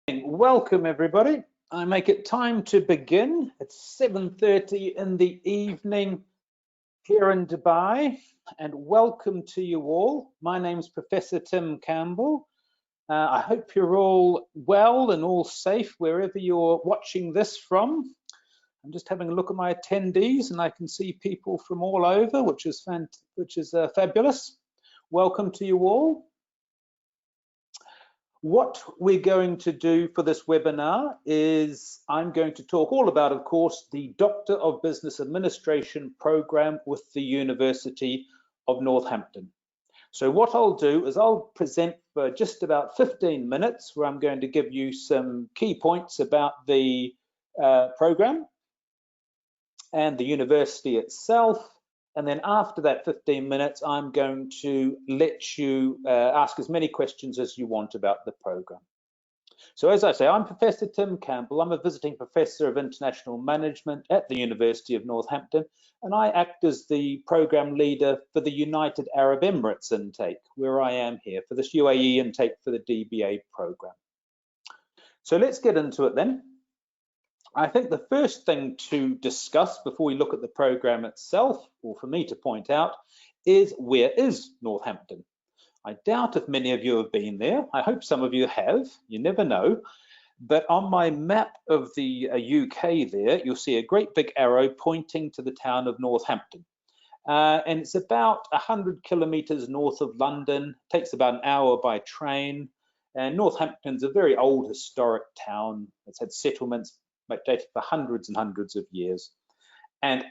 Welcome everybody. I make it time to begin. It's 7:30 in the evening here in Dubai, and welcome to you all. My name's Professor Tim Campbell. I hope you're all well and all safe wherever you're watching this from. I'm just having a look at my attendees and I can see people from all over, which is fabulous. Welcome to you all. What we're going to do for this webinar is I'm going to talk all about, of course, the Doctor of Business Administration program with the University of Northampton. So what I'll do is I'll present for just about 15 minutes where I'm going to give you some key points about the program and the university itself. And then after that 15 minutes, I'm going to let you ask as many questions as you want about the program. So as I say, I'm Professor Tim Campbell. I'm a visiting professor of international management at the University of Northampton, and I act as the program leader for the United Arab Emirates intake, where I am here for this UAE intake for the DBA program. So let's get into it then. I think the first thing to discuss before we look at the program itself, or for me to point out, is where is Northampton? I doubt if many of you have been there. I hope some of you have, you never know. But on my map of the UK there, you'll see a great big arrow pointing to the town of Northampton. And it's about 100 kilometers north of London, takes about an hour by train. And Northampton's a very old historic town. It's had settlements dated for hundreds and hundreds of years. And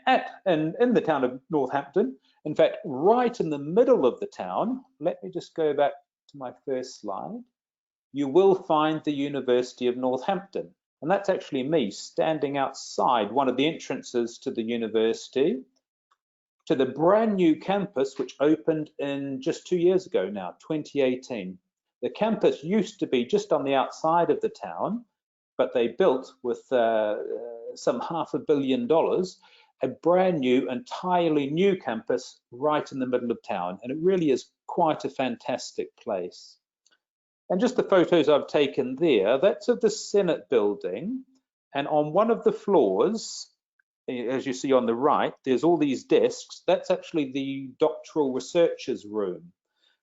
in the town of Northampton, in fact, right in the middle of the town, let me just go back to my first slide, you will find the University of Northampton. And that's actually me standing outside one of the entrances to the university, to the brand new campus, which opened in just 2 years ago now, 2018. The campus used to be just on the outside of the town, but they built with some $500 million, a brand new, entirely new campus right in the middle of town. And it really is quite a fantastic place. And just the photos I've taken there, that's of the Senate building. And on one of the floors, as you see on the right, there's all these desks. That's actually the doctoral researchers room.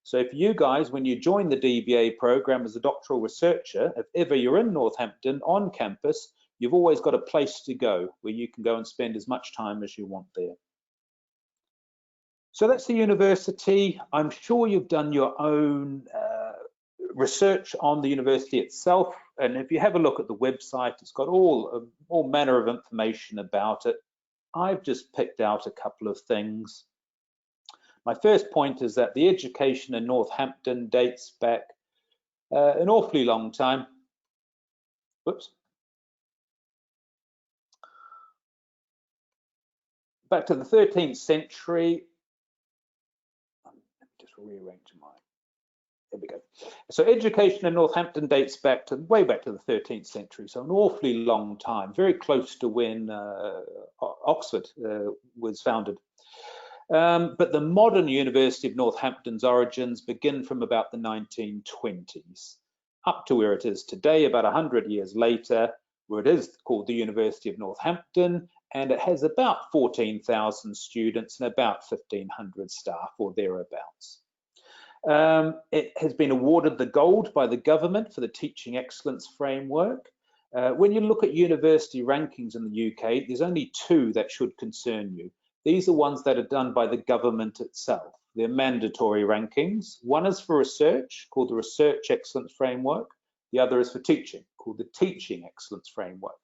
So if you guys, when you join the DBA program as a doctoral researcher, if ever you're in Northampton on campus, you've always got a place to go where you can go and spend as much time as you want there. So that's the university. I'm sure you've done your own research on the university itself. And if you have a look at the website, it's got all manner of information about it. I've just picked out a couple of things. My first point is that the education in Northampton dates back an awfully long time. Whoops. Back to the 13th century. Let me just rearrange there we go. So education in Northampton dates back to way back to the 13th century, so an awfully long time, very close to when Oxford was founded. But the modern University of Northampton's origins begin from about the 1920s, up to where it is today, about 100 years later, where it is called the University of Northampton, and it has about 14,000 students and about 1,500 staff or thereabouts. It has been awarded the gold by the government for the Teaching Excellence Framework. When you look at university rankings in the UK, there's only two that should concern you. These are ones that are done by the government itself. They're mandatory rankings. One is for research, called the Research Excellence Framework. The other is for teaching, called the Teaching Excellence Framework.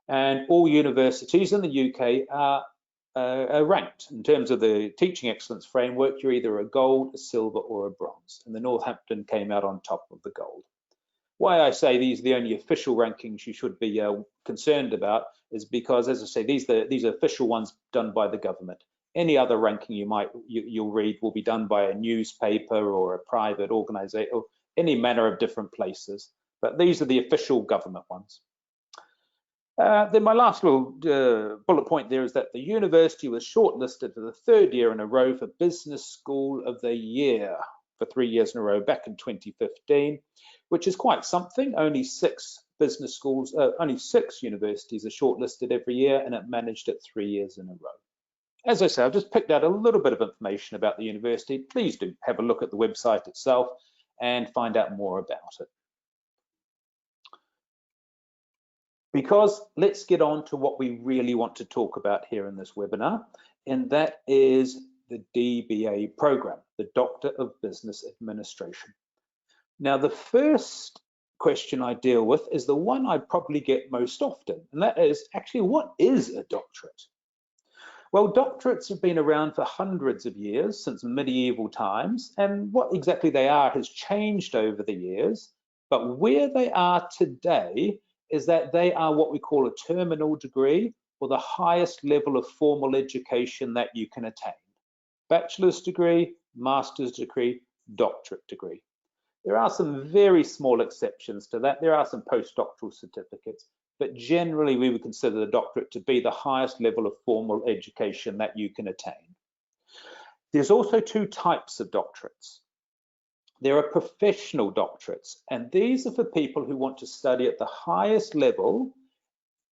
And all universities in the UK are ranked. In terms of the Teaching Excellence Framework, you're either a gold, a silver, or a bronze. And the Northampton came out on top of the gold. Why I say these are the only official rankings you should be concerned about is because, as I say, these are official ones done by the government. Any other ranking you'll read will be done by a newspaper or a private organization or any manner of different places. But these are the official government ones. Then my last little bullet point there is that the university was shortlisted for the third year in a row for Business School of the Year for 3 years in a row back in 2015. which is quite something. Only 6 business schools, only 6 universities are shortlisted every year, and it managed it 3 years in a row. As I say, I've just picked out a little bit of information about the university. Please do have a look at the website itself and find out more about it. Because let's get on to what we really want to talk about here in this webinar, and that is the DBA program, the Doctor of Business Administration. Now, the first question I deal with is the one I probably get most often, and that is actually, what is a doctorate? Well, doctorates have been around for hundreds of years, since medieval times, and what exactly they are has changed over the years, but where they are today is that they are what we call a terminal degree, or the highest level of formal education that you can attain. Bachelor's degree, master's degree, doctorate degree. There are some very small exceptions to that. There are some postdoctoral certificates, but generally we would consider the doctorate to be the highest level of formal education that you can attain. There's also 2 types of doctorates. There are professional doctorates, and these are for people who want to study at the highest level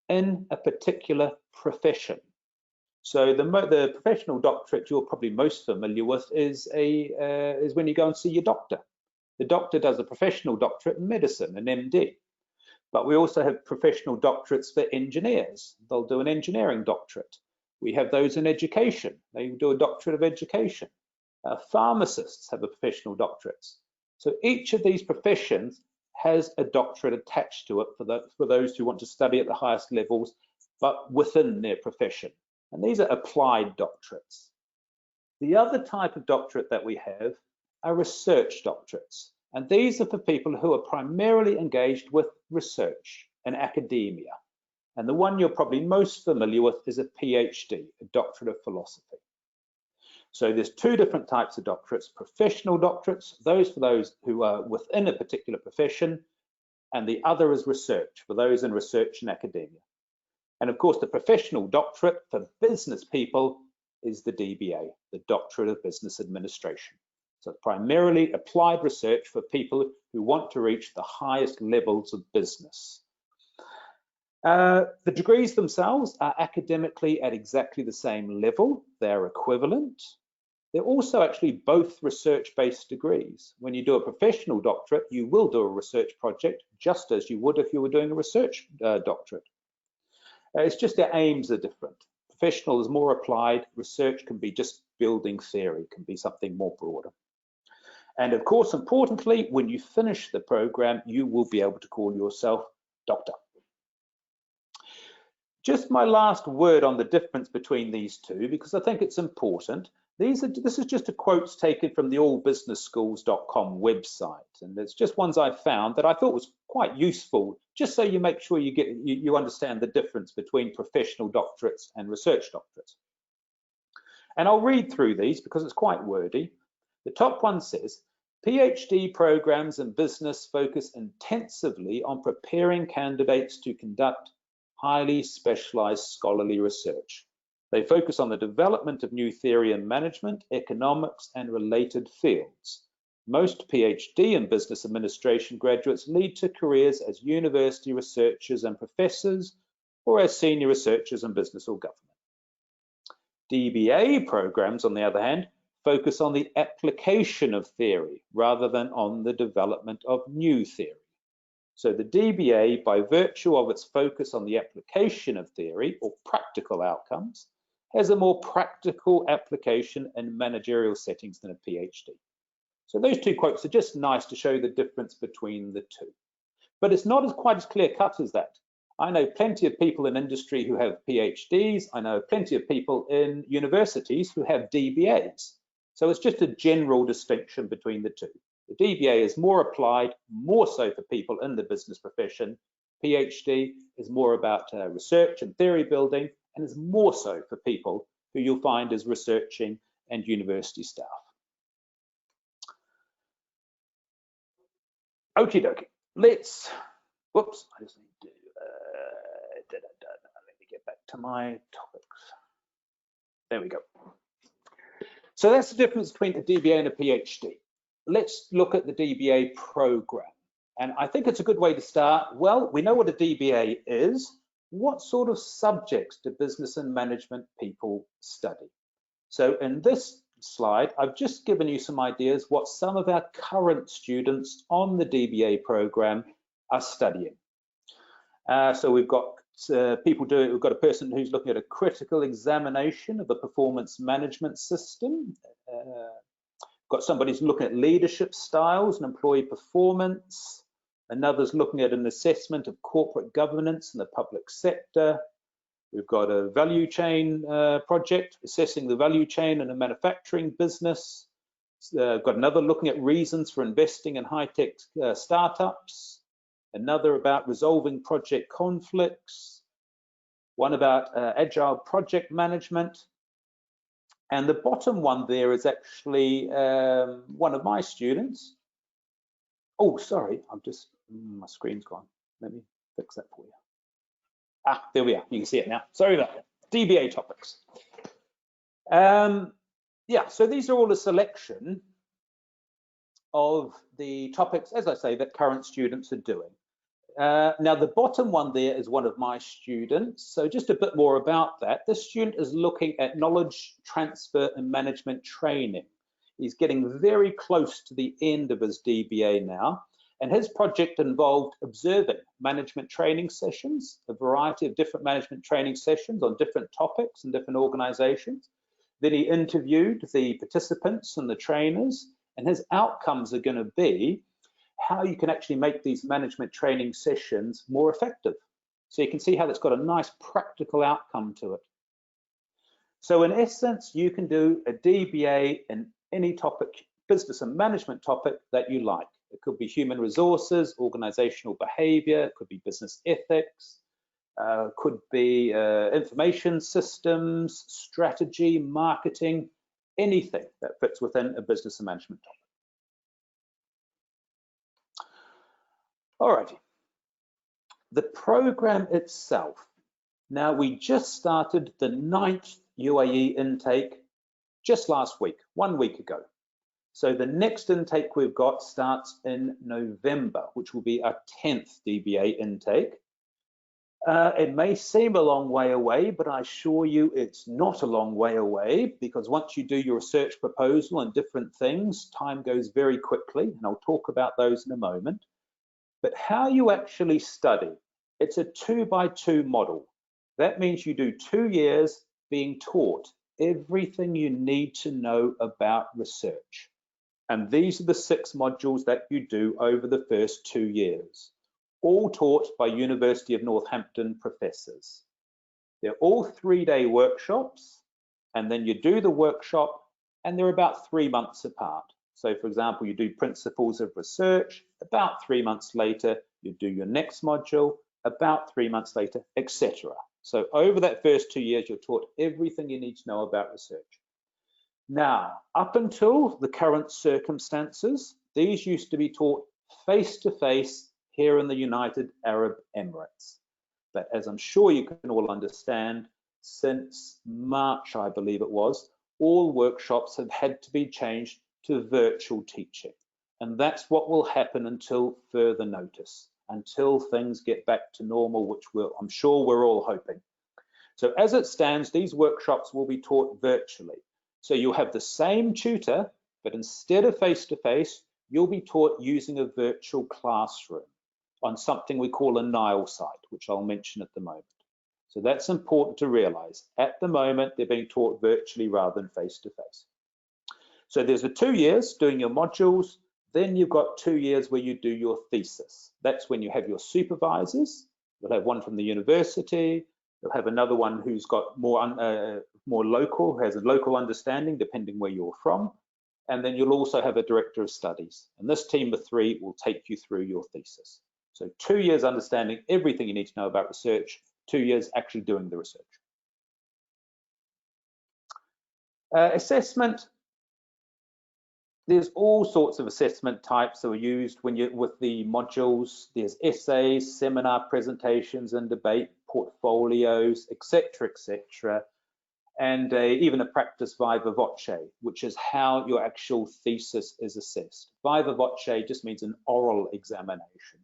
in a particular profession. So the professional doctorate you're probably most familiar with is when you go and see your doctor. The doctor does a professional doctorate in medicine, an MD. But we also have professional doctorates for engineers. They'll do an engineering doctorate. We have those in education. They do a doctorate of education. Pharmacists have a professional doctorate. So each of these professions has a doctorate attached to it for those who want to study at the highest levels, but within their profession. And these are applied doctorates. The other type of doctorate that we have are research doctorates. And these are for people who are primarily engaged with research and academia. And the one you're probably most familiar with is a PhD, a Doctorate of Philosophy. So there's 2 different types of doctorates: professional doctorates, those for those who are within a particular profession, and the other is research, for those in research and academia. And of course, the professional doctorate for business people is the DBA, the Doctorate of Business Administration. So primarily applied research for people who want to reach the highest levels of business. The degrees themselves are academically at exactly the same level. They're equivalent. They're also actually both research-based degrees. When you do a professional doctorate, you will do a research project just as you would if you were doing a research doctorate. It's just their aims are different. Professional is more applied. Research can be just building theory, can be something more broader. And of course, importantly, when you finish the program, you will be able to call yourself doctor. Just my last word on the difference between these 2, because I think it's important. This is just a quotes taken from the allbusinessschools.com website, and it's just ones I found that I thought was quite useful, just so you make sure you understand the difference between professional doctorates and research doctorates. And I'll read through these because it's quite wordy. The top one says, PhD programs in business focus intensively on preparing candidates to conduct highly specialized scholarly research. They focus on the development of new theory in management, economics, and related fields. Most PhD in business administration graduates lead to careers as university researchers and professors, or as senior researchers in business or government. DBA programs, on the other hand, focus on the application of theory rather than on the development of new theory. So the DBA, by virtue of its focus on the application of theory or practical outcomes, has a more practical application in managerial settings than a PhD. So those 2 quotes are just nice to show the difference between the 2. But it's not quite as clear-cut as that. I know plenty of people in industry who have PhDs. I know plenty of people in universities who have DBAs. So it's just a general distinction between the 2. The DBA is more applied, more so for people in the business profession. PhD is more about research and theory building, and is more so for people who you'll find as researching and university staff. Okie dokie, whoops, I just need to, let me get back to my topics. There we go. So that's the difference between a DBA and a PhD. Let's look at the DBA program. And I think it's a good way to start. Well, we know what a DBA is. What sort of subjects do business and management people study? So in this slide, I've just given you some ideas what some of our current students on the DBA program are studying. So we've got we've got a person who's looking at a critical examination of the performance management system. Got somebody who's looking at leadership styles and employee performance. Another's looking at an assessment of corporate governance in the public sector. We've got a value chain project, assessing the value chain in a manufacturing business. Got another looking at reasons for investing in high-tech startups. Another about resolving project conflicts. One about agile project management. And the bottom one there is actually one of my students. Oh, sorry, my screen's gone. Let me fix that for you. Ah, there we are. You can see it now. Sorry about that. DBA topics. Yeah, so these are all a selection of the topics, as I say, that current students are doing. Now, the bottom one there is one of my students. So just a bit more about that. This student is looking at knowledge transfer and management training. He's getting very close to the end of his DBA now. And his project involved observing management training sessions, a variety of different management training sessions on different topics and different organizations. Then he interviewed the participants and the trainers, and his outcomes are going to be how you can actually make these management training sessions more effective. So you can see how that's got a nice practical outcome to it. So in essence, you can do a DBA in any topic, business and management topic that you like. It could be human resources, organizational behavior, it could be business ethics, could be information systems, strategy, marketing, anything that fits within a business and management topic. Alrighty, the program itself. Now, we just started the 9th UAE intake just last week, 1 week ago. So the next intake we've got starts in November, which will be our 10th DBA intake. It may seem a long way away, but I assure you it's not a long way away, because once you do your research proposal and different things, time goes very quickly, and I'll talk about those in a moment. But how you actually study, it's a 2-by-2 model. That means you do 2 years being taught everything you need to know about research. And these are the 6 modules that you do over the first 2 years, all taught by University of Northampton professors. They're all 3-day workshops, and then you do the workshop, and they're about 3 months apart. So for example, you do principles of research, about 3 months later, you do your next module, about 3 months later, etc. So over that first 2 years, you're taught everything you need to know about research. Now, up until the current circumstances, these used to be taught face-to-face here in the United Arab Emirates. But as I'm sure you can all understand, since March, I believe it was, all workshops have had to be changed to virtual teaching. And that's what will happen until further notice, until things get back to normal, which I'm sure we're all hoping. So as it stands, these workshops will be taught virtually. So you'll have the same tutor, but instead of face-to-face, you'll be taught using a virtual classroom on something we call a Nile site, which I'll mention at the moment. So that's important to realize. At the moment, they're being taught virtually rather than face-to-face. So there's the 2 years doing your modules, then you've got 2 years where you do your thesis. That's when you have your supervisors. You'll have one from the university, you'll have another one who's got more local, has a local understanding depending where you're from, and then you'll also have a director of studies. And this team of 3 will take you through your thesis. So 2 years understanding everything you need to know about research, 2 years actually doing the research. Assessment. There's all sorts of assessment types that are used when you with the modules. There's essays, seminar presentations and debate, portfolios, etc., etc. and even a practice viva voce, which is how your actual thesis is assessed. Viva voce just means an oral examination.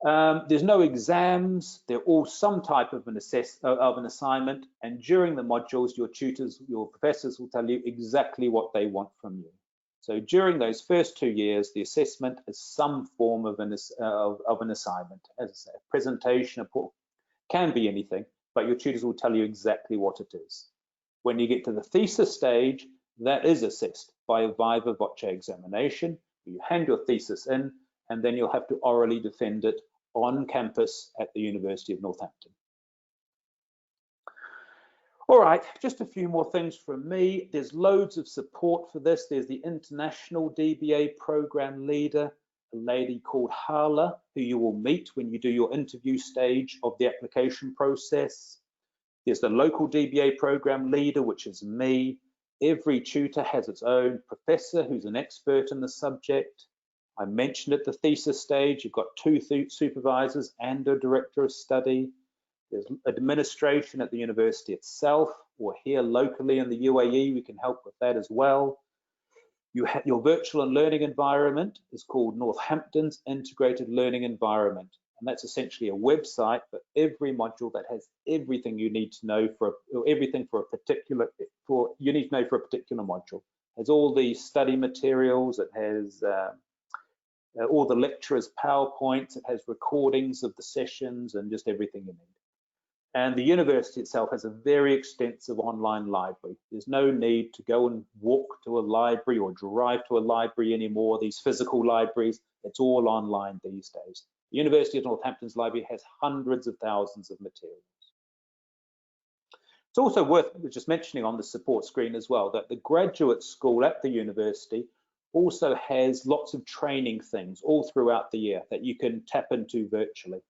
There's no exams, they're all some type of an assignment, and during the modules, your tutors, your professors will tell you exactly what they want from you. So during those first 2 years, the assessment is some form of an assignment. As I say, a presentation, can be anything, but your tutors will tell you exactly what it is. When you get to the thesis stage, that is assessed by a viva voce examination. You hand your thesis in, and then you'll have to orally defend it on campus at the University of Northampton. All right, just a few more things from me. There's loads of support for this. There's the International DBA Program Leader, a lady called Hala, who you will meet when you do your interview stage of the application process. There's the local DBA Program Leader, which is me. Every tutor has its own professor who's an expert in the subject. I mentioned at the thesis stage, you've got 2 supervisors and a director of study. There's administration at the university itself, or here locally in the UAE, we can help with that as well. You have your virtual and learning environment is called Northampton's Integrated Learning Environment. And that's essentially a website for every module that has everything you need to know for you need to know for a particular module. It has all the study materials, it has all the lecturers' PowerPoints, it has recordings of the sessions and just everything you need. And the university itself has a very extensive online library. There's no need to go and walk to a library or drive to a library anymore, these physical libraries. It's all online these days. The University of Northampton's library has hundreds of thousands of materials. It's also worth just mentioning on the support screen as well that the graduate school at the university also has lots of training things all throughout the year that you can tap into virtually.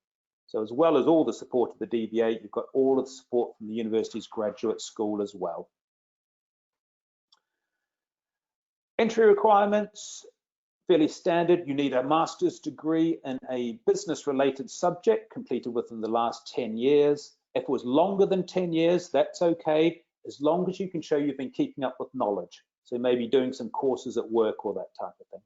So as well as all the support of the DBA, you've got all of the support from the university's graduate school as well. Entry requirements, fairly standard. You need a master's degree in a business-related subject completed within the last 10 years. If it was longer than 10 years, that's okay, as long as you can show you've been keeping up with knowledge. So maybe doing some courses at work or that type of thing.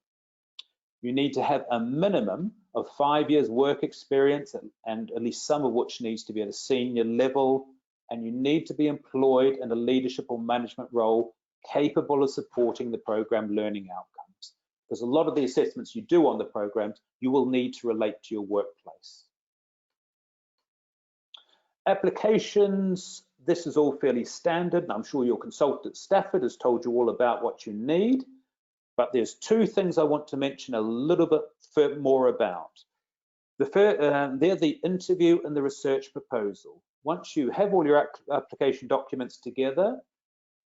You need to have a minimum of 5 years work experience, and at least some of which needs to be at a senior level, and you need to be employed in a leadership or management role capable of supporting the program learning outcomes. Because a lot of the assessments you do on the programs, you will need to relate to your workplace. Applications, this is all fairly standard, and I'm sure your consultant at Stafford has told you all about what you need. But there's 2 things I want to mention a little bit more about. They're the interview and the research proposal. Once you have all your application documents together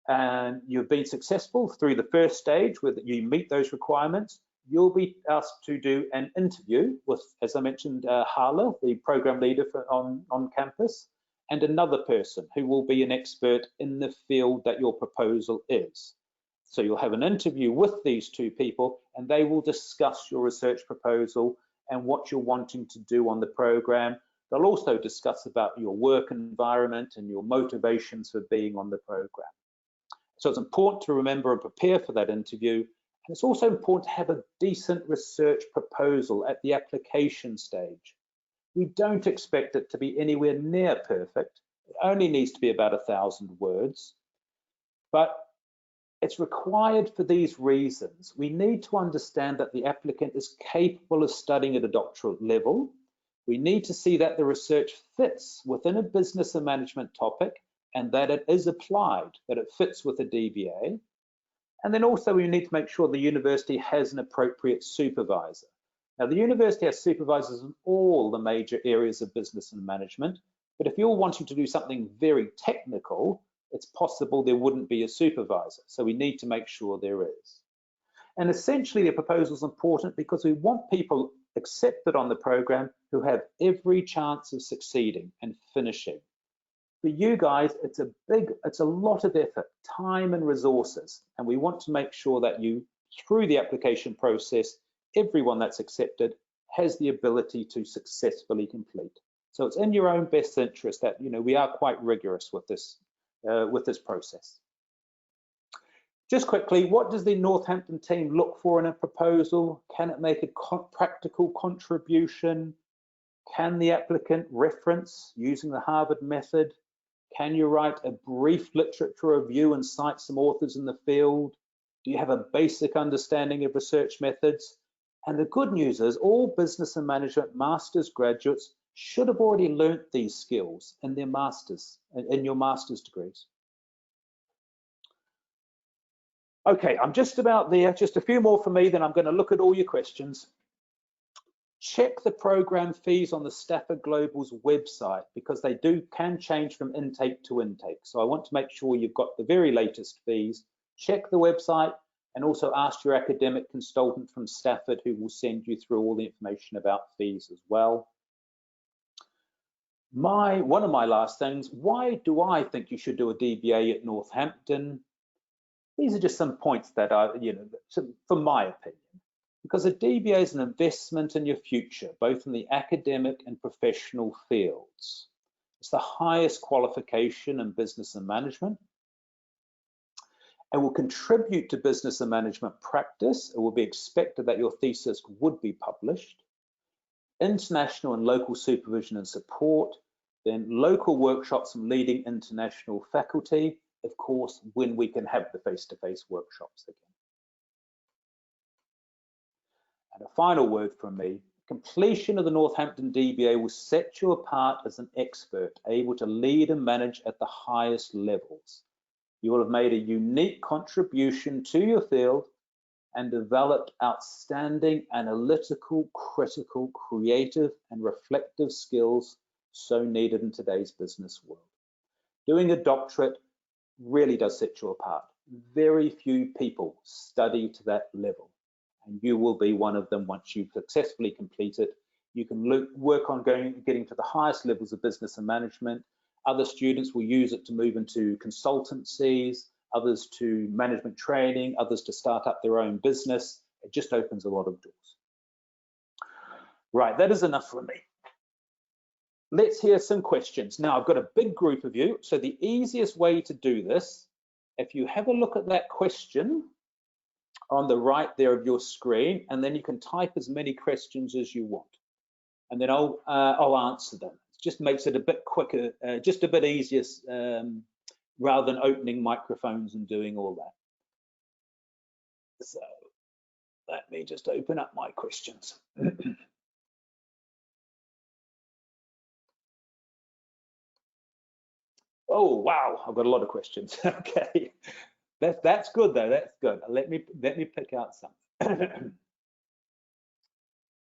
and you've been successful through the first stage where you meet those requirements, you'll be asked to do an interview with, as I mentioned, Hala, the program leader on campus, and another person who will be an expert in the field that your proposal is. So you'll have an interview with these 2 people, and they will discuss your research proposal and what you're wanting to do on the program. They'll also discuss about your work environment and your motivations for being on the program. So it's important to remember and prepare for that interview. And it's also important to have a decent research proposal at the application stage. We don't expect it to be anywhere near perfect. It only needs to be about 1,000 words. But it's required for these reasons. We need to understand that the applicant is capable of studying at a doctorate level. We need to see that the research fits within a business and management topic and that it is applied, that it fits with a DBA. And then also we need to make sure the university has an appropriate supervisor. Now the university has supervisors in all the major areas of business and management, but if you're wanting to do something very technical, it's possible there wouldn't be a supervisor. So we need to make sure there is. And essentially the proposal is important because we want people accepted on the program who have every chance of succeeding and finishing. For you guys, it's a lot of effort, time and resources. And we want to make sure that you, through the application process, everyone that's accepted has the ability to successfully complete. So it's in your own best interest that, we are quite rigorous with this with this process. Just quickly, what does the Northampton team look for in a proposal? Can it make a practical contribution? Can the applicant reference using the Harvard method? Can you write a brief literature review and cite some authors in the field? Do you have a basic understanding of research methods? And the good news is all business and management master's graduates should have already learnt these skills in their masters, in your master's degrees. Okay, I'm just about there. Just a few more for me, then I'm going to look at all your questions. Check the program fees on the Stafford Global's website because they can change from intake to intake. So I want to make sure you've got the very latest fees. Check the website and also ask your academic consultant from Stafford who will send you through all the information about fees as well. One of my last things, why do I think you should do a DBA at Northampton? These are just some points that are, from my opinion. Because a DBA is an investment in your future, both in the academic and professional fields. It's the highest qualification in business and management. It will contribute to business and management practice. It will be expected that your thesis would be published. International and local supervision and support, then local workshops from leading international faculty, of course, when we can have the face-to-face workshops again. And a final word from me, completion of the Northampton DBA will set you apart as an expert, able to lead and manage at the highest levels. You will have made a unique contribution to your field and developed outstanding analytical, critical, creative, and reflective skills so needed in today's business world. Doing a doctorate really does set you apart. Very few people study to that level. And you will be one of them once you've successfully completed. You can work on getting to the highest levels of business and management. Other students will use it to move into consultancies, others to management training, others to start up their own business. It just opens a lot of doors. Right, that is enough from me. Let's hear some questions. Now, I've got a big group of you, so the easiest way to do this, if you have a look at that question on the right there of your screen, and then you can type as many questions as you want, and then I'll answer them. It just makes it a bit quicker, just a bit easier, rather than opening microphones and doing all that. So let me just open up my questions. Oh wow, I've got a lot of questions. Okay. That's good though, that's good. Let me pick out some.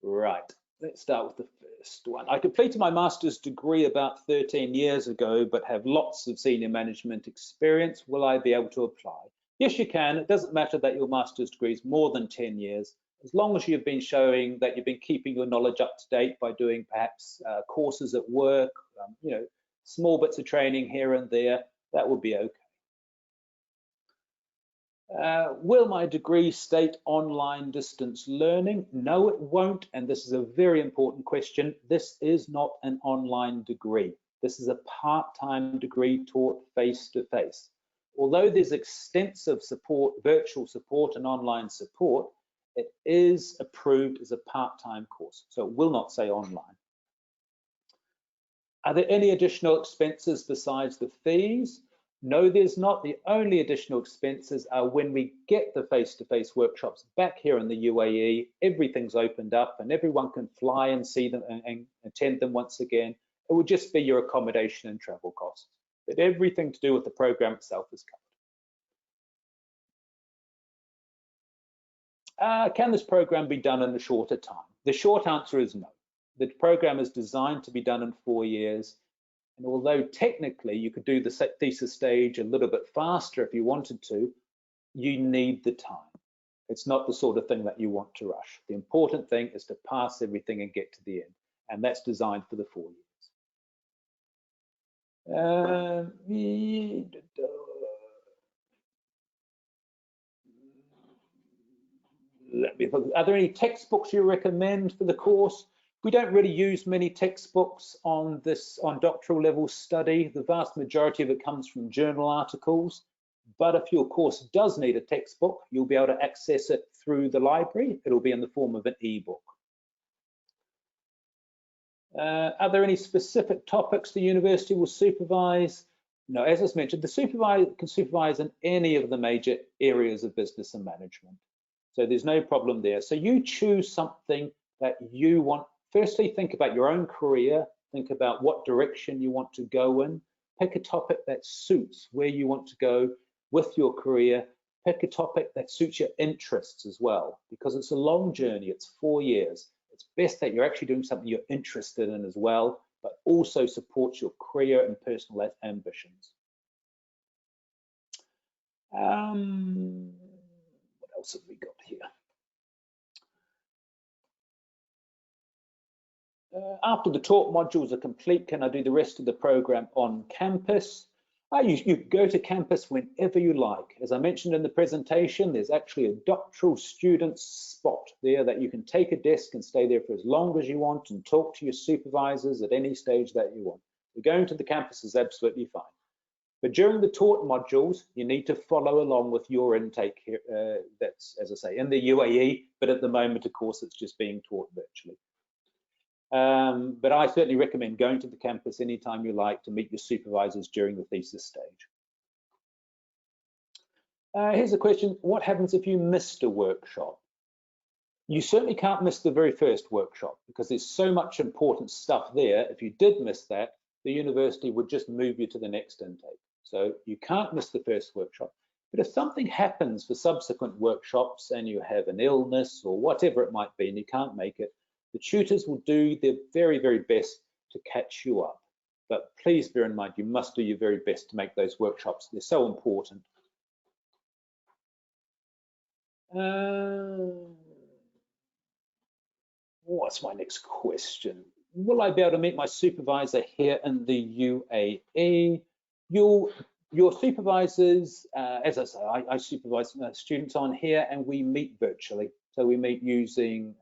Right, let's start with the first one. I completed my master's degree about 13 years ago, but have lots of senior management experience. Will I be able to apply? Yes, you can. It doesn't matter that your master's degree is more than 10 years. As long as you've been showing that you've been keeping your knowledge up to date by doing perhaps courses at work, small bits of training here and there, that would be okay. Will my degree state online distance learning? No, it won't, and this is a very important question. This is not an online degree. This is a part-time degree taught face-to-face. Although there's extensive support, virtual support and online support, it is approved as a part-time course, so it will not say online. Are there any additional expenses besides the fees? No, there's not. The only additional expenses are when we get the face-to-face workshops back here in the UAE, everything's opened up and everyone can fly and see them and attend them once again. It would just be your accommodation and travel costs. But everything to do with the program itself is covered. Can this program be done in a shorter time? The short answer is no. The program is designed to be done in 4 years. And although technically you could do the thesis stage a little bit faster if you wanted to, you need the time. It's not the sort of thing that you want to rush. The important thing is to pass everything and get to the end. And that's designed for the 4 years. Are there any textbooks you recommend for the course? We don't really use many textbooks on doctoral level study. The vast majority of it comes from journal articles. But if your course does need a textbook, you'll be able to access it through the library. It'll be in the form of an ebook. Are there any specific topics the university will supervise? No, as I mentioned, the supervisor can supervise in any of the major areas of business and management. So there's no problem there. So you choose something that you want. Firstly, think about your own career. Think about what direction you want to go in. Pick a topic that suits where you want to go with your career. Pick a topic that suits your interests as well, because it's a long journey. It's 4 years. It's best that you're actually doing something you're interested in as well, but also supports your career and personal ambitions. What else have we got here? After the taught modules are complete, can I do the rest of the program on campus? You go to campus whenever you like. As I mentioned in the presentation, there's actually a doctoral student spot there that you can take a desk and stay there for as long as you want and talk to your supervisors at any stage that you want. So going to the campus is absolutely fine. But during the taught modules, you need to follow along with your intake here. That's, as I say, in the UAE, but at the moment, of course, it's just being taught virtually. But I certainly recommend going to the campus anytime you like to meet your supervisors during the thesis stage. Here's a question: what happens if you missed a workshop? You certainly can't miss the very first workshop because there's so much important stuff there. If you did miss that, the university would just move you to the next intake. So you can't miss the first workshop. But if something happens for subsequent workshops and you have an illness or whatever it might be and you can't make it, the tutors will do their very, very best to catch you up. But please bear in mind, you must do your very best to make those workshops. They're so important. What's my next question? Will I be able to meet my supervisor here in the UAE? Your supervisors, as I say, I supervise students on here and we meet virtually. So we meet using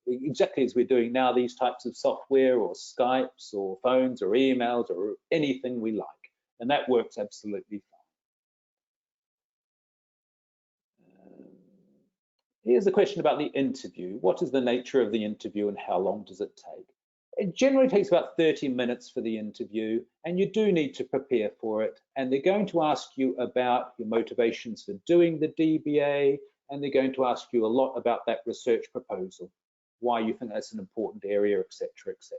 exactly as we're doing now, these types of software or Skypes or phones or emails or anything we like. And that works absolutely fine. Here's a question about the interview. What is the nature of the interview and how long does it take? It generally takes about 30 minutes for the interview, and you do need to prepare for it. And they're going to ask you about your motivations for doing the DBA, and they're going to ask you a lot about that research proposal, why you think that's an important area, etc., etc.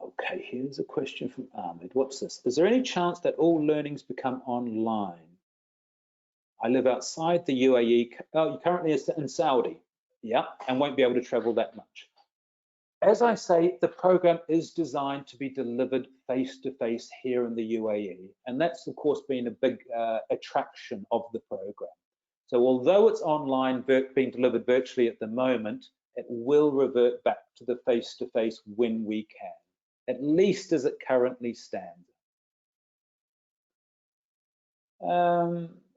Okay, here's a question from Ahmed. What's this? Is there any chance that all learnings become online? I live outside the UAE. Oh, you're currently in Saudi, yeah, and won't be able to travel that much. As I say, the program is designed to be delivered face-to-face here in the UAE, and that's of course been a big attraction of the program. So although it's online, being delivered virtually at the moment, it will revert back to the face-to-face when we can, at least as it currently stands.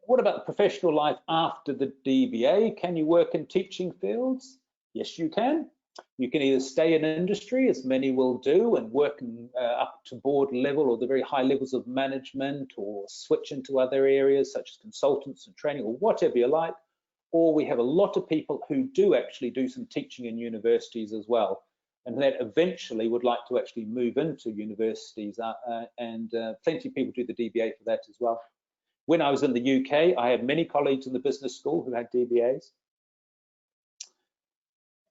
What about the professional life after the DBA? Can you work in teaching fields? Yes, you can. You can either stay in industry, as many will do, and work up to board level or the very high levels of management, or switch into other areas such as consultants and training or whatever you like. Or we have a lot of people who do actually do some teaching in universities as well, and that eventually would like to actually move into universities, and plenty of people do the DBA for that as well. When I was in the UK, I had many colleagues in the business school who had DBAs.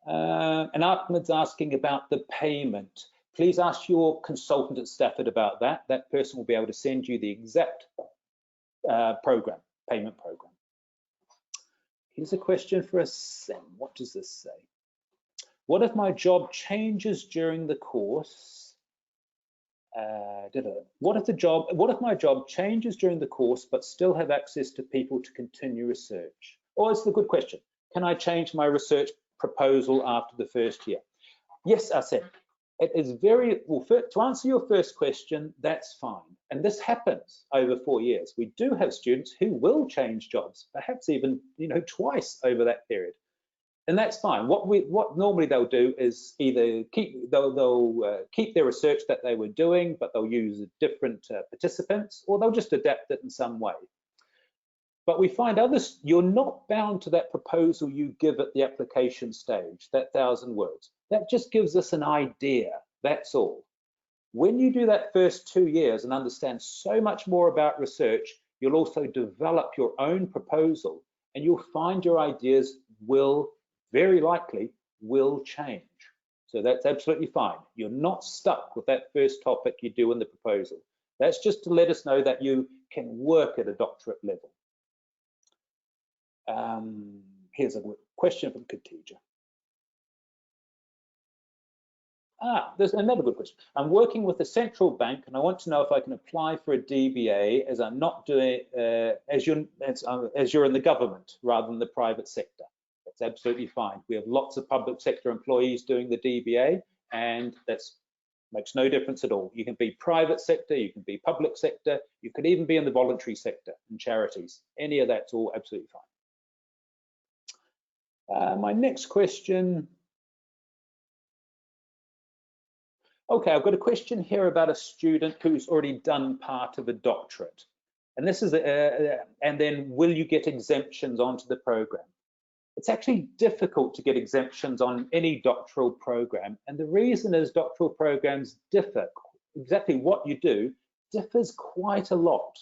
And Ahmed's asking about the payment. Please ask your consultant at Stafford about that. That person will be able to send you the exact payment program. Here's a question for us, Sam. What does this say? What if my job changes during the course? What if my job changes during the course but still have access to people to continue research? Or it's a good question. Can I change my research proposal after the first year? Yes, I said. It is very, well, to answer your first question, that's fine. And this happens over 4 years. We do have students who will change jobs, perhaps even, twice over that period. And that's fine. What normally they'll do is either keep their research that they were doing, but they'll use different participants, or they'll just adapt it in some way. But we find others, you're not bound to that proposal you give at the application stage, that 1,000 words. That just gives us an idea, that's all. When you do that first 2 years and understand so much more about research, you'll also develop your own proposal, and you'll find your ideas very likely will change. So that's absolutely fine. You're not stuck with that first topic you do in the proposal. That's just to let us know that you can work at a doctorate level. Here's a question from Khadija. There's another good question. I'm working with a central bank and I want to know if I can apply for a DBA as I'm not doing, as you're in the government rather than the private sector. That's absolutely fine. We have lots of public sector employees doing the DBA, and that makes no difference at all. You can be private sector, you can be public sector, you could even be in the voluntary sector and charities. Any of that's all absolutely fine. My next question. Okay, I've got a question here about a student who's already done part of a doctorate. And this is, and then will you get exemptions onto the program? It's actually difficult to get exemptions on any doctoral program. And the reason is doctoral programs differ. Exactly what you do differs quite a lot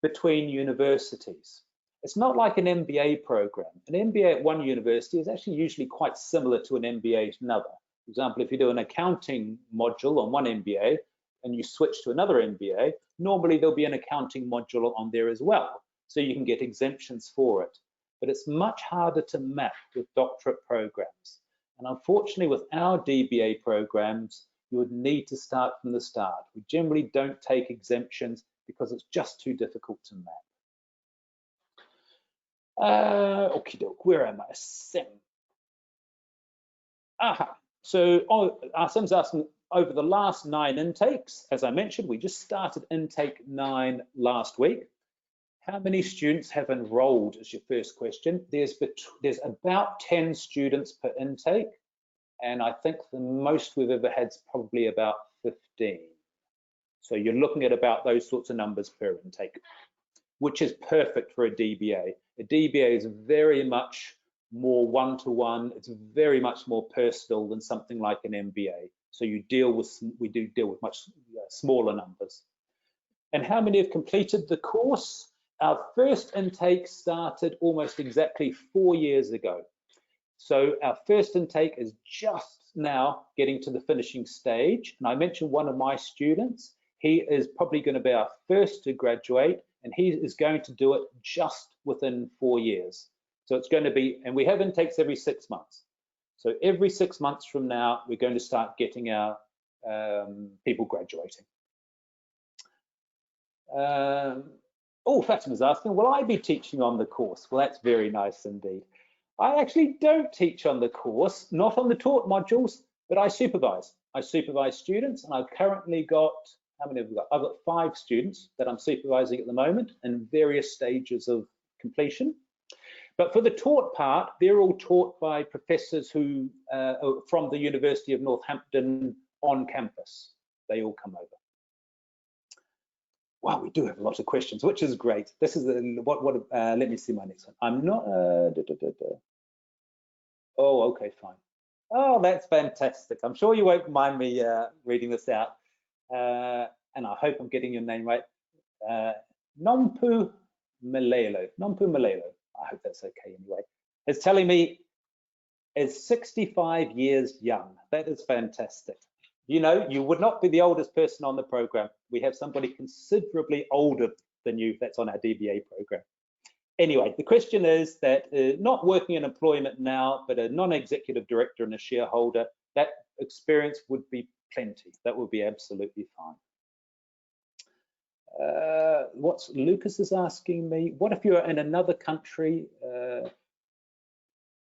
between universities. It's not like an MBA program. An MBA at one university is actually usually quite similar to an MBA at another. For example, if you do an accounting module on one MBA and you switch to another MBA, normally there'll be an accounting module on there as well. So you can get exemptions for it. But it's much harder to map with doctorate programs. And unfortunately, with our DBA programs, you would need to start from the start. We generally don't take exemptions because it's just too difficult to map. Okie doke, where am I? Sim. So Sim's asking, over the last 9 intakes, as I mentioned, we just started intake 9 last week. How many students have enrolled is your first question. There's about 10 students per intake, and I think the most we've ever had is probably about 15. So you're looking at about those sorts of numbers per intake, which is perfect for a DBA. A DBA is very much more one-to-one. It's very much more personal than something like an MBA. So we do deal with much smaller numbers. And how many have completed the course? Our first intake started almost exactly 4 years ago. So our first intake is just now getting to the finishing stage. And I mentioned one of my students. He is probably going to be our first to graduate, and he is going to do it just within 4 years. So it's going to be, and we have intakes every 6 months. So every 6 months from now, we're going to start getting our people graduating. Fatima's asking, will I be teaching on the course? Well, that's very nice indeed. I actually don't teach on the course, not on the taught modules, but I supervise. I supervise students, and I've currently got, how many have we got? I've got 5 students that I'm supervising at the moment in various stages of completion. But for the taught part, they're all taught by professors who from the University of Northampton on campus. They all come over. Wow, we do have lots of questions, which is great. This is let me see my next one. I'm not. Oh, okay, fine. Oh, that's fantastic. I'm sure you won't mind me reading this out. And I hope I'm getting your name right. Nompu Malelo. I hope that's okay anyway. It's telling me is 65 years young. That is fantastic. You know, you would not be the oldest person on the program. We have somebody considerably older than you that's on our DBA program. Anyway, the question is that not working in employment now, but a non-executive director and a shareholder, that experience would be plenty. That would be absolutely fine. What's Lucas is asking me, what if you're in another country?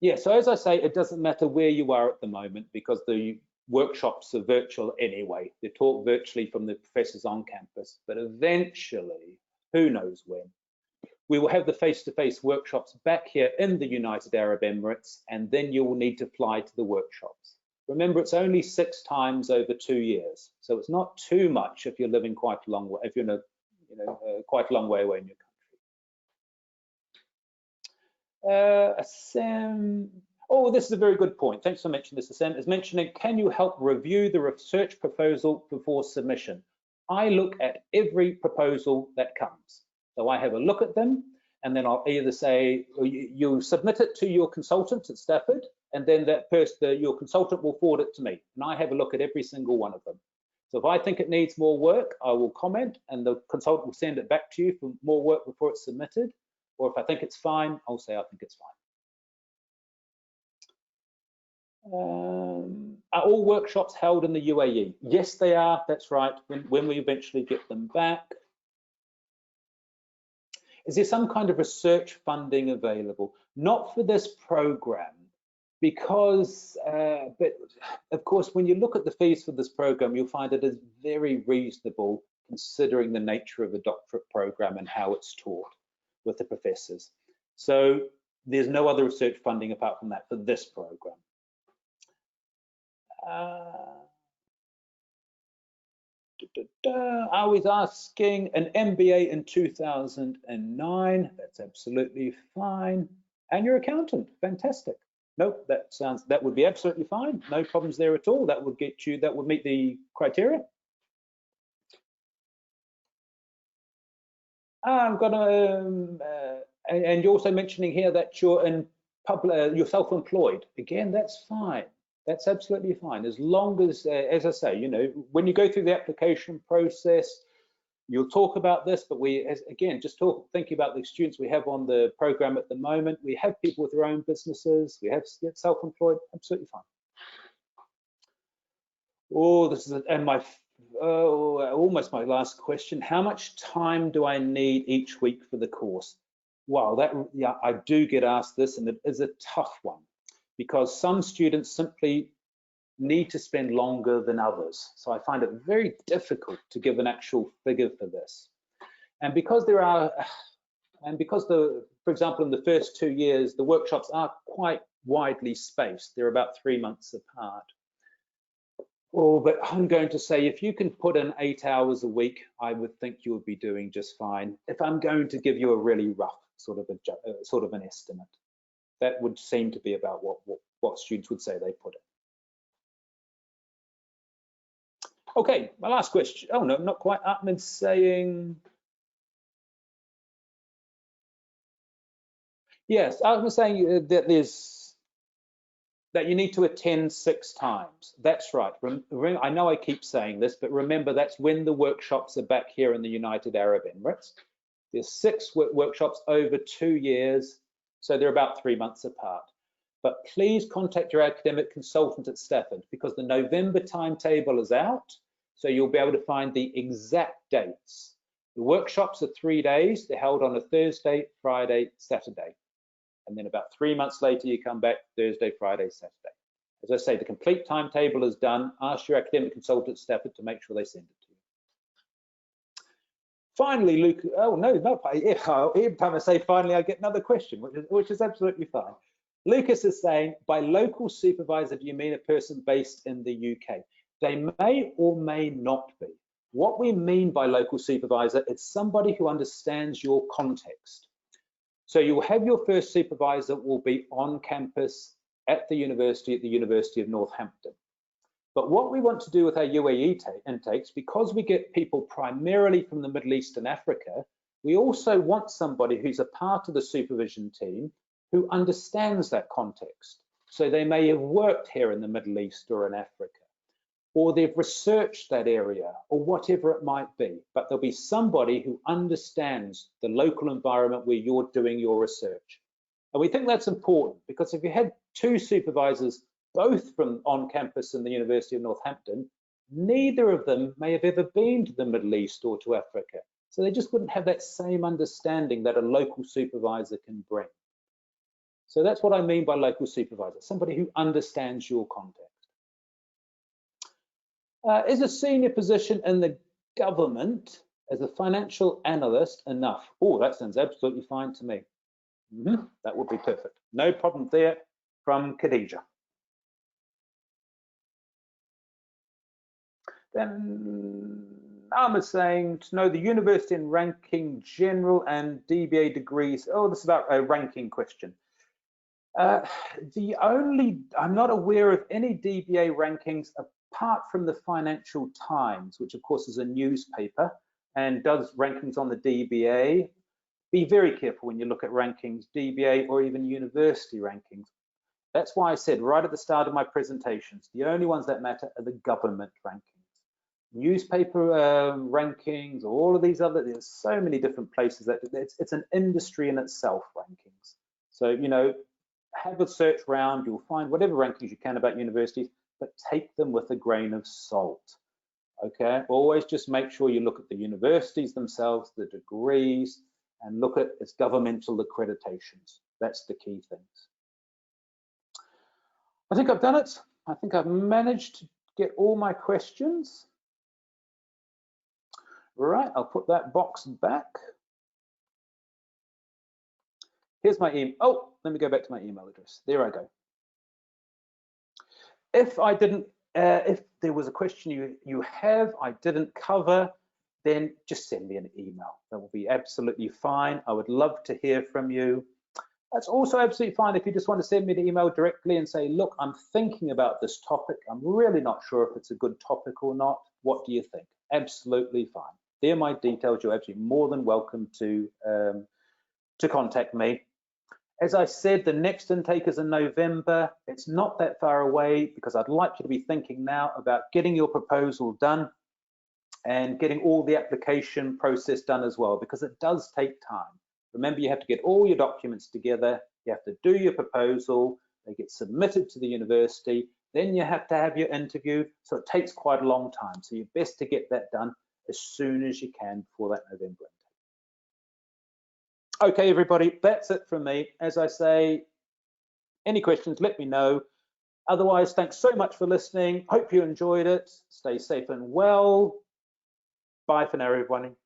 Yeah, so as I say, it doesn't matter where you are at the moment because the workshops are virtual anyway. They're taught virtually from the professors on campus, but eventually, who knows when, we will have the face-to-face workshops back here in the United Arab Emirates, and then you will need to fly to the workshops. Remember, it's only 6 times over 2 years, so it's not too much if you're living quite a long way, if you're in a quite a long way away in your country. Sam, oh, this is a very good point. Thanks for mentioning this. Sam is mentioning, can you help review the research proposal before submission? I look at every proposal that comes. So I have a look at them, and then I'll either say, you submit it to your consultant at Stafford, and then that person, your consultant will forward it to me, and I have a look at every single one of them. So if I think it needs more work, I will comment, and the consultant will send it back to you for more work before it's submitted. Or if I think it's fine, I'll say I think it's fine. Are all workshops held in the UAE? Yes, they are. That's right. When we eventually get them back. Is there some kind of research funding available? Not for this program, because, but of course, when you look at the fees for this program, you'll find it is very reasonable considering the nature of a doctorate program and how it's taught with the professors. So there's no other research funding apart from that for this program. I was asking an MBA in 2009. That's absolutely fine. And your accountant, fantastic. Nope, that would be absolutely fine. No problems there at all. That would get you, that would meet the criteria. I'm gonna, and you're also mentioning here that you're in you're self-employed. Again, that's fine. That's absolutely fine, as long as I say, you know, when you go through the application process, you'll talk about this, but again, just thinking about the students we have on the program at the moment, we have people with their own businesses, we have self-employed, absolutely fine. Oh, this is, almost my last question. How much time do I need each week for the course? Wow, yeah, I do get asked this, and it is a tough one, because some students simply need to spend longer than others. So I find it very difficult to give an actual figure for this. And because for example, in the first 2 years, the workshops are quite widely spaced. They're about 3 months apart. Oh, but I'm going to say, if you can put in 8 hours a week, I would think you would be doing just fine. If I'm going to give you a really rough sort of an estimate, that would seem to be about what students would say they put in. Okay, my last question. Oh no, not quite. Atman's saying, yes, I was saying that you need to attend 6 times. That's right. I know I keep saying this, but remember, that's when the workshops are back here in the United Arab Emirates. There's 6 workshops over 2 years, so they're about 3 months apart. But please contact your academic consultant at Stafford, because the November timetable is out, so you'll be able to find the exact dates. The workshops are 3 days. They're held on a Thursday, Friday, Saturday. And then about 3 months later, you come back Thursday, Friday, Saturday. As I say, the complete timetable is done. Ask your academic consultant at Stafford to make sure they send it to you. Finally, Luke, oh no, every time I say finally, I get another question, which is absolutely fine. Lucas is saying, by local supervisor, do you mean a person based in the UK? They may or may not be. What we mean by local supervisor is somebody who understands your context. So you'll have your first supervisor will be on campus at the University of Northampton. But what we want to do with our UAE intakes, because we get people primarily from the Middle East and Africa, we also want somebody who's a part of the supervision team who understands that context. So they may have worked here in the Middle East or in Africa, or they've researched that area, or whatever it might be. But there'll be somebody who understands the local environment where you're doing your research. And we think that's important, because if you had 2 supervisors, both from on campus in the University of Northampton, neither of them may have ever been to the Middle East or to Africa. So they just wouldn't have that same understanding that a local supervisor can bring. So that's what I mean by local supervisor, somebody who understands your context. Is a senior position in the government as a financial analyst enough? Oh, that sounds absolutely fine to me. That would be perfect. No problem there from Khadija. Then Ahmed saying to know the university and ranking general and DBA degrees. Oh, this is about a ranking question. I'm not aware of any DBA rankings apart from the Financial Times, which of course is a newspaper and does rankings on the DBA. Be very careful when you look at rankings, DBA or even university rankings. That's why I said right at the start of my presentations, the only ones that matter are the government rankings. Newspaper rankings, all of these other, there's so many different places that it's an industry in itself, rankings. So, you know, have a search round, you'll find whatever rankings you can about universities, but take them with a grain of salt. Okay, always just make sure you look at the universities themselves, the degrees, and look at its governmental accreditations. That's the key things. I think I've done it. I think I've managed to get all my questions. Right, I'll put that box back. Here's my email. Oh, let me go back to my email address. There I go. If I didn't, if there was a question you have I didn't cover, then just send me an email. That will be absolutely fine. I would love to hear from you. That's also absolutely fine if you just want to send me an email directly and say, look, I'm thinking about this topic. I'm really not sure if it's a good topic or not. What do you think? Absolutely fine. There are my details. You're actually more than welcome to contact me. As I said, the next intake is in November. It's not that far away because I'd like you to be thinking now about getting your proposal done and getting all the application process done as well, because it does take time. Remember, you have to get all your documents together, you have to do your proposal, they get submitted to the university, then you have to have your interview, so it takes quite a long time. So you're best to get that done as soon as you can before that November intake. Okay, everybody, that's it from me. As I say, any questions, let me know. Otherwise, thanks so much for listening. Hope you enjoyed it. Stay safe and well. Bye for now, everyone.